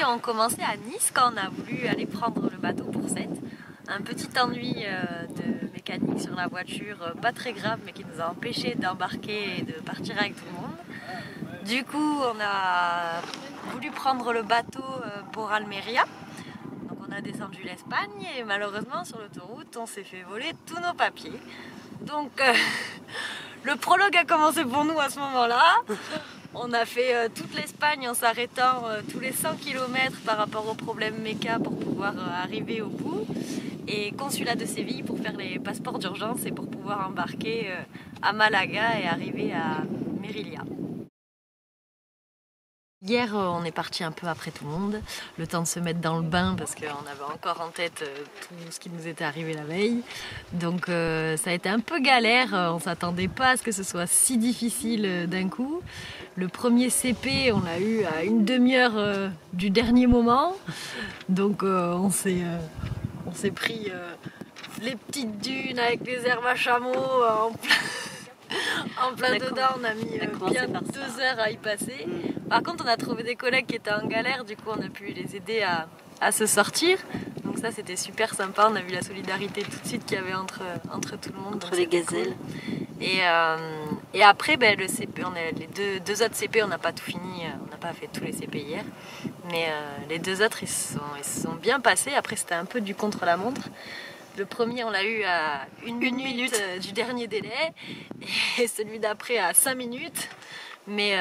sorties ont commencé à Nice quand on a voulu aller prendre le bateau pour Sète. Un petit ennui de mécanique sur la voiture, pas très grave, mais qui nous a empêché d'embarquer et de partir avec tout le monde. Du coup, on a voulu prendre le bateau pour Almeria. Donc on a descendu l'Espagne et malheureusement sur l'autoroute, on s'est fait voler tous nos papiers. Donc le prologue a commencé pour nous à ce moment-là. On a fait toute l'Espagne en s'arrêtant tous les 100 km par rapport aux problèmes méca pour pouvoir arriver au bout. Et consulat de Séville pour faire les passeports d'urgence et pour pouvoir embarquer à Malaga et arriver à Mérilla. Hier, on est parti un peu après tout le monde, le temps de se mettre dans le bain parce qu'on avait encore en tête tout ce qui nous était arrivé la veille. Donc ça a été un peu galère, on ne s'attendait pas à ce que ce soit si difficile d'un coup. Le premier CP, on l'a eu à une demi-heure du dernier moment. Donc on s'est pris les petites dunes avec les herbes à chameau en plein dedans. On a mis bien 2 heures à y passer. Par contre, on a trouvé des collègues qui étaient en galère, du coup on a pu les aider à se sortir. Donc ça c'était super sympa, on a vu la solidarité tout de suite qu'il y avait entre tout le monde. Entre les gazelles. Cool. Et après, le CP, les deux autres CP, on n'a pas tout fini, on n'a pas fait tous les CP hier. Mais les 2 autres, ils se sont bien passés. Après c'était un peu du contre-la-montre. Le premier, on l'a eu à une minute du dernier délai et celui d'après à 5 minutes. Mais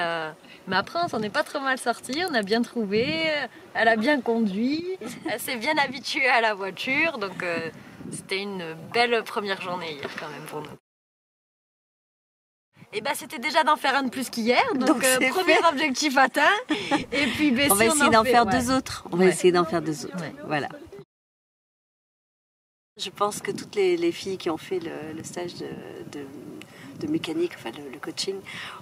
après, on s'en est pas trop mal sorti, on a bien trouvé, elle a bien conduit, elle s'est bien habituée à la voiture. Donc c'était une belle première journée hier quand même pour nous. Et c'était déjà d'en faire un de plus qu'hier, donc premier objectif atteint. Et puis on va essayer d'en faire 2 autres. On va essayer d'en faire 2 autres. Ouais. Voilà. Je pense que toutes les filles qui ont fait le stage de mécanique, enfin le coaching,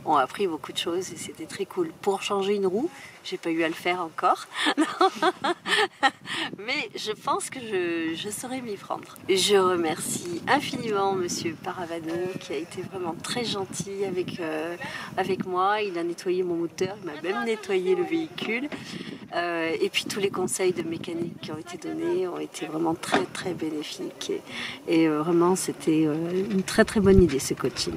ont appris beaucoup de choses et c'était très cool. Pour changer une roue, j'ai pas eu à le faire encore, mais je pense que je saurais m'y prendre. Je remercie infiniment Monsieur Paravano qui a été vraiment très gentil avec moi. Il a nettoyé mon moteur, il m'a même nettoyé le véhicule. Et puis tous les conseils de mécanique qui ont été donnés ont été vraiment très très bénéfiques et vraiment c'était une très très bonne idée ce coaching.